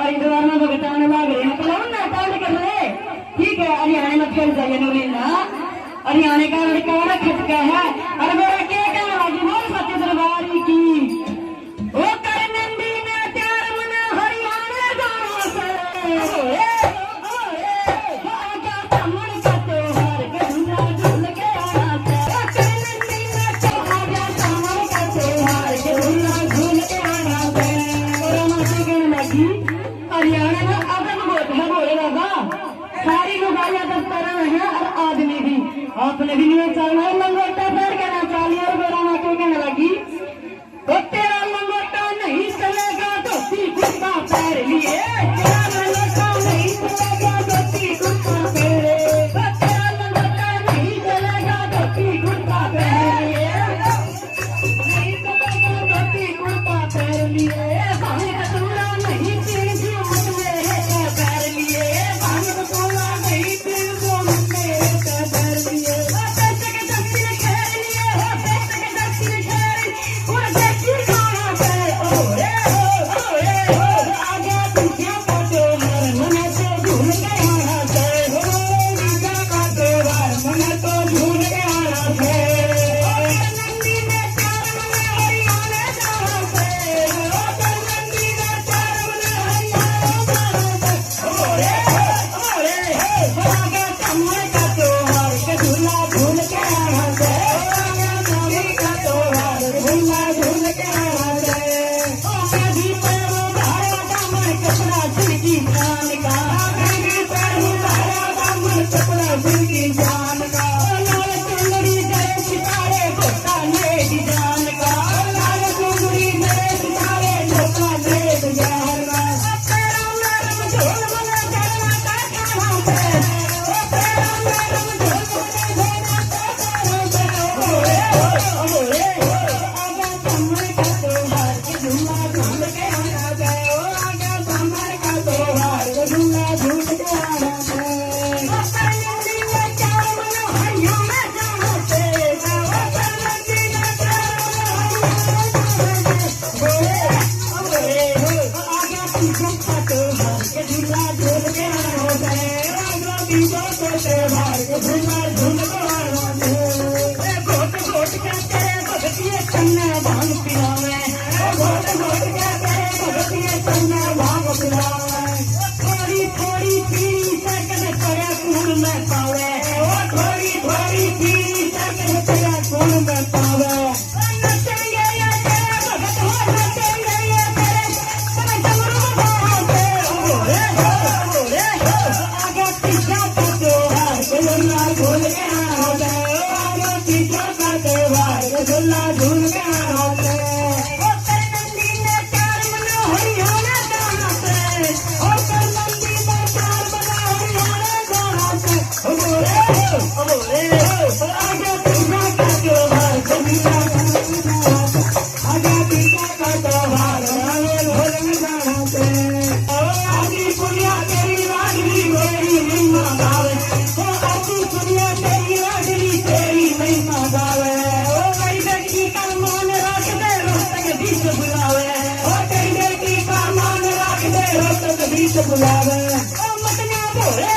हरिद्वार में भगतान लाग रहे हैं तो ना पाल कर रहे। ठीक है हरियाणा में चल जाइए नवीना हरियाणा का लड़का बड़ा खटका है और मेरा क्या कहना लगी बोल सत्य दरबारी की ओ कर नंदी ने प्यार मना हरियाणा गाँव से आजा समण का त्योहार गंगा झूल के आना से ओ कर नंदी ने आजा समण का त्योहार गंगा झूल के आना से और हमारी कहने लगी हरियाणा में अदब बहुत है बोले लगा सारी लुगाइयां दस तरह है और आदमी भी आपने भी नहीं चलना है लंगोटा पैर कहना चाहिए और गोरा माँ को कहने लगी तो तेरा लंगोटा नहीं चलेगा तो कुत्ता पैर लिए तेरा लंगोटा नहीं चलेगा तो कुत्ता पैर तेरा लंगोटा नहीं चलेगा तो कुत्ता पैर लिए नहीं चलेगा तो कुत्ता पैर लिए भाई कटोरा नहीं पीर जो मुझ में पैर लिए भाई कटोरा नहीं पीर जो मुझ में पैर लिए पैसे के दक्षिण खेर लिए हो पैसे के दक्षिण खेर और दक्षिण खाना पैर ओरे आगे पीछे पटो हर मन तो झूल के आना है हो नीचा का त्योहार मन तो झूल के आना है नंदी ने चार मन हरियाणा जाना से नंदी ने चार मन हरियाणा जाना से आगे कमर का त्योहार के झूला झूल के आना से कमर का त्योहार झूला झूल के आना से नदी पर धारा कमर कपड़ा झुलकी जान का नदी पर धारा कमर कपड़ा झुलकी जान का लाल चुनरी जय सितारे गोटा ले जान का लाल चुनरी जय सितारे गोटा ले जान का तेरा नरम झोल बना करना का खाना से तेरा नरम झोल बना करना का खाना से ओरे आगा कमर का त्योहार के झूला झूल के आना जाए आगा कमर का त्योहार के झूला झूल के आना जाए नंदी ने चार मन हरियाणा जाना से नंदी ने चार मन हरियाणा आगा पीछे का त्योहार के झूला झूल के आना जाए आगा पीछे का त्योहार के झूला झूल के आना जाए घोट घोट के तेरे भगतिये चन्ना भांग पिलावे घोट घोट के तेरे भगतिये चन्ना भांग पिलावे थोड़ी थोड़ी पीली सकन तेरे खून में पावे थोड़ी थोड़ी पीली सकन तेरे खून में पावे नचेंगे ये तेरे भगत हो नचेंगे ये तेरे डमरू बजाते ओरे आगे पीछे का त्योहार झूला झूल के आना जाए आगे पीछे का त्योहार झूला झूल के आना जाए ओ कर नंदी ने चार मन हरियाणा जाना से ओ कर नंदी ने चार मन हरियाणा जाना से ओरे आगे पीछे का त्योहार झूला झूल के आना से आगे पीछे का त्योहार झूल में जाना से ओ आजी पुनिया तेरी लाडली मेरी महिमा गावे ओ आजी पुनिया तेरी लाडली तेरी महिमा गावे ओ कई बेटी का मान रख दे रोहतक बीच बुलावे ओ कई बेटी का मान रख दे रोहतक बीच बुलावे ओ मटना भोरे